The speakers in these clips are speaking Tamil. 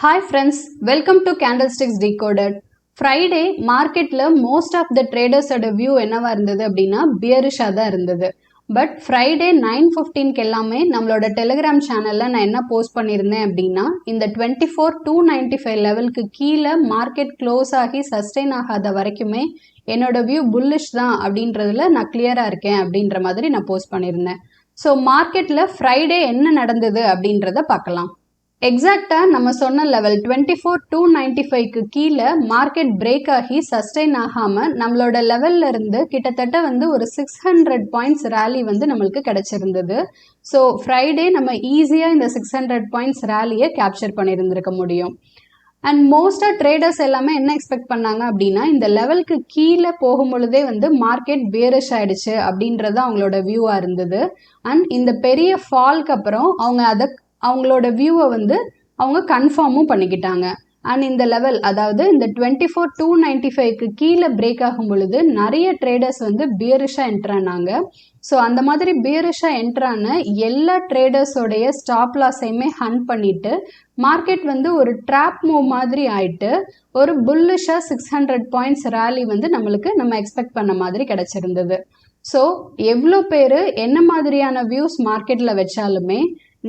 Hi friends, welcome to Candlesticks Decoded. Friday மார்க்கெட்ல மோஸ்ட் ஆஃப் த ட்ரேடர்ஸோட வியூ என்னவா இருந்தது அப்படின்னா பியரிஷா தான் இருந்தது. பட் ஃப்ரைடே 9:15 எல்லாமே நம்மளோட டெலிகிராம் சேனல்ல நான் என்ன போஸ்ட் பண்ணியிருந்தேன் அப்படின்னா இந்த 24,295 லெவலுக்கு கீழே மார்க்கெட் க்ளோஸ் ஆகி சஸ்டெயின் ஆகாத வரைக்குமே என்னோட வியூ புல்லிஷ் தான் அப்படின்றதுல நான் கிளியரா இருக்கேன் அப்படின்ற மாதிரி நான் போஸ்ட் பண்ணியிருந்தேன். ஸோ மார்க்கெட்ல ஃப்ரைடே என்ன நடந்தது அப்படின்றத பார்க்கலாம். எக்ஸாக்டா நம்ம சொன்ன லெவல் 24,295க்கு கீழே மார்க்கெட் பிரேக் ஆகி சஸ்டெயின் ஆகாம நம்மளோட லெவல்ல இருந்து கிட்டத்தட்ட ஒரு 600 பாயிண்ட்ஸ் ரேலி நம்மளுக்கு கிடைச்சிருந்தது. ஸோ ஃப்ரைடே நம்ம ஈஸியா இந்த 600 பாயிண்ட்ஸ் ரேலியை கேப்சர் பண்ணியிருந்திருக்க முடியும். அண்ட் மோஸ்டா ட்ரேடர்ஸ் எல்லாமே என்ன எக்ஸ்பெக்ட் பண்ணாங்க அப்படின்னா இந்த லெவலுக்கு கீழே போகும் பொழுதே மார்க்கெட் பியரிஷ் ஆயிடுச்சு அப்படின்றது அவங்களோட வியூவா இருந்தது. அண்ட் இந்த பெரிய ஃபால்க்கு அப்புறம் அவங்களோட வியூவை அவங்க கன்ஃபார்மும் பண்ணிக்கிட்டாங்க. அண்ட் இந்த லெவல் அதாவது இந்த 24,295க்கு கீழே பிரேக் ஆகும் பொழுது நிறைய ட்ரேடர்ஸ் பியரிஷா என்ட்ரானாங்க. ஸோ அந்த மாதிரி பியரிஷா என்ட்ரான எல்லா ட்ரேடர்ஸோடைய ஸ்டாப் லாஸையுமே ஹண்ட் பண்ணிட்டு மார்க்கெட் ஒரு ட்ராப் மூவ் மாதிரி ஆயிட்டு ஒரு புல்லிஷா 600 பாயிண்ட்ஸ் ரேலி நம்ம எக்ஸ்பெக்ட் பண்ண மாதிரி கிடைச்சிருந்தது. ஸோ எவ்வளோ பேர் என்ன மாதிரியான வியூஸ் மார்க்கெட்ல வச்சாலுமே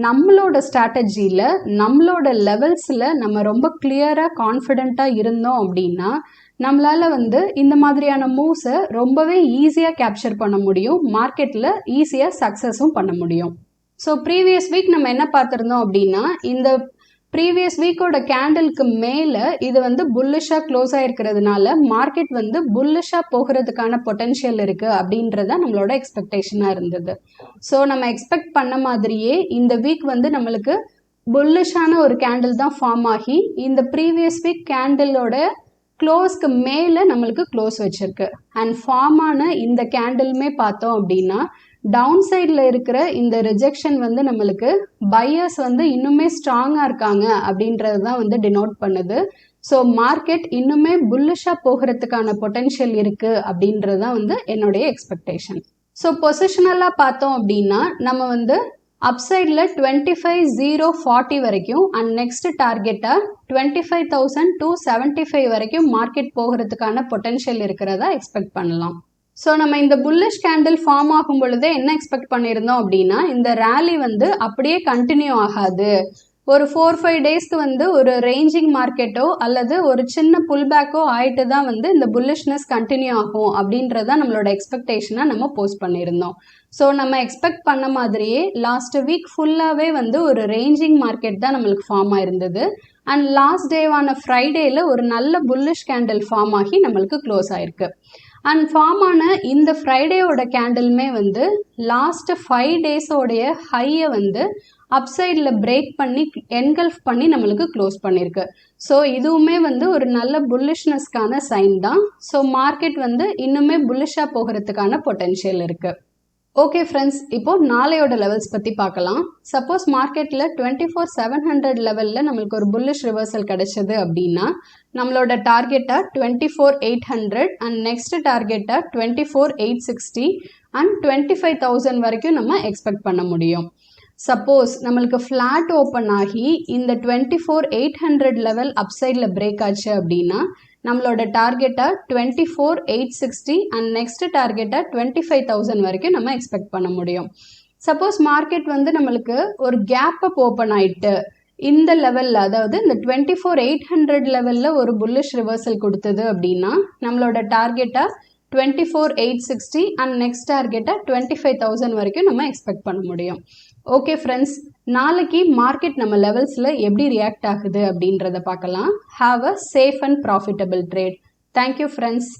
நம்மளோட ஸ்ட்ராட்டஜியில் நம்மளோட லெவல்ஸில் நம்ம ரொம்ப கிளியராக கான்ஃபிடென்ட்டாக இருந்தோம் அப்படின்னா நம்மளால் இந்த மாதிரியான மூவ்ஸை ரொம்பவே ஈஸியாக கேப்சர் பண்ண முடியும், மார்க்கெட்டில் ஈஸியாக சக்ஸஸும் பண்ண முடியும். ஸோ ப்ரீவியஸ் வீக் நம்ம என்ன பார்த்துருந்தோம் அப்படின்னா இந்த ப்ரீவியஸ் வீக்கோட கேண்டிலுக்கு மேலே இது புல்லிஷாக க்ளோஸ் ஆகிருக்கிறதுனால மார்க்கெட் புல்லிஷாக போகிறதுக்கான பொட்டென்ஷியல் இருக்குது அப்படின்றத நம்மளோட எக்ஸ்பெக்டேஷனாக இருந்தது. ஸோ நம்ம எக்ஸ்பெக்ட் பண்ண மாதிரியே இந்த வீக் நம்மளுக்கு புல்லிஷான ஒரு கேண்டில் தான் ஃபார்ம் ஆகி இந்த ப்ரீவியஸ் வீக் கேண்டிலோட க்ளோஸ்க்கு மேலே நம்மளுக்கு க்ளோஸ் வச்சிருக்கு. அண்ட் ஃபார்ம் ஆன இந்த கேண்டிலுமே பார்த்தோம் அப்படின்னா டவுன் சைடில் இருக்கிற இந்த ரிஜெக்ஷன் நம்மளுக்கு பையர்ஸ் இன்னுமே ஸ்ட்ராங்காக இருக்காங்க அப்படின்றது தான் டினோட் பண்ணுது. ஸோ மார்க்கெட் இன்னுமே புல்லிஷாக போகிறதுக்கான பொட்டென்ஷியல் இருக்குது அப்படின்றது தான் என்னுடைய எக்ஸ்பெக்டேஷன். ஸோ பொசிஷனலாக பார்த்தோம் அப்படின்னா நம்ம அப்சைடில் 25,040 வரைக்கும் அண்ட் நெக்ஸ்ட் டார்கெட்டாக 25,275 வரைக்கும் மார்க்கெட் போகிறதுக்கான பொட்டென்ஷியல் இருக்கிறதா எக்ஸ்பெக்ட் பண்ணலாம். ஸோ நம்ம இந்த புல்லிஷ் கேண்டில் ஃபார்ம் ஆகும் பொழுதே என்ன எக்ஸ்பெக்ட் பண்ணியிருந்தோம் அப்படின்னா இந்த ரேலி அப்படியே கண்டினியூ ஆகாது, ஒரு 4-5 டேஸ்க்கு ஒரு ரேஞ்சிங் மார்க்கெட்டோ அல்லது ஒரு சின்ன புல் பேக்கோ ஆயிட்டு தான் இந்த புல்லிஷ்னஸ் கண்டினியூ ஆகும் அப்படின்றதான் நம்மளோட எக்ஸ்பெக்டேஷனாக நம்ம போஸ்ட் பண்ணியிருந்தோம். ஸோ நம்ம எக்ஸ்பெக்ட் பண்ண மாதிரியே லாஸ்ட் வீக் ஃபுல்லாகவே ஒரு ரேஞ்சிங் மார்க்கெட் தான் நம்மளுக்கு ஃபார்ம் ஆயிருந்தது. அண்ட் லாஸ்ட் டேவான ஃப்ரைடேயில் ஒரு நல்ல புல்லிஷ் கேண்டில் ஃபார்ம் ஆகி நம்மளுக்கு க்ளோஸ் ஆயிருக்கு. அண்ட் ஃபார்ம் ஆன இந்த ஃப்ரைடேயோட கேண்டிலுமே லாஸ்ட் 5 டேஸோடைய ஹையை அப்சைடில் பிரேக் பண்ணி என்கல்ஃப் பண்ணி நம்மளுக்கு க்ளோஸ் பண்ணியிருக்கு. ஸோ இதுவுமே ஒரு நல்ல புல்லிஷ்னஸ்க்கான சைன் தான். ஸோ மார்க்கெட் இன்னுமே புல்லிஷாக போகிறதுக்கான பொட்டென்ஷியல் இருக்குது. ஓகே ஃப்ரெண்ட்ஸ், இப்போ நாளையோட லெவல்ஸ் பற்றி பார்க்கலாம். சப்போஸ் மார்க்கெட்டில் 24,700 லெவலில் நம்மளுக்கு ஒரு புல்லிஷ் ரிவர்சல் கிடைச்சது அப்படின்னா நம்மளோட டார்கெட்டாக 24,800 அண்ட் நெக்ஸ்ட் டார்கெட்டாக 24,860 அண்ட் 25,000 வரைக்கும் நம்ம எக்ஸ்பெக்ட் பண்ண முடியும். சப்போஸ் நம்மளுக்கு ஃப்ளாட் ஓப்பன் ஆகி இந்த 24,800 லெவல் அப்சைடில் பிரேக் ஆச்சு அப்படின்னா நம்மளோட டார்கெட்டாக 24,860 அண்ட் நெக்ஸ்ட் டார்கெட்டாக 25,000 வரைக்கும் நம்ம எக்ஸ்பெக்ட் பண்ண முடியும். சப்போஸ் மார்க்கெட் நம்மளுக்கு ஒரு கேப் அப் ஓப்பன் ஆயிட்டு இந்த லெவலில் அதாவது இந்த 24,800 லெவலில் ஒரு புல்லிஷ் ரிவர்சல் கொடுத்தது அப்படின்னா நம்மளோட டார்கெட்டாக 24,860 அண்ட் நெக்ஸ்ட் டார்கெட்டாக 25,000 வரைக்கும் நம்ம எக்ஸ்பெக்ட் பண்ண முடியும். ஓகே ஃப்ரெண்ட்ஸ், நாளைக்கு மார்க்கெட் நம்ம லெவல்ஸில் எப்படி ரியாக்ட் ஆகுது அப்படின்றத பார்க்கலாம். Have a safe and profitable trade. Thank you friends.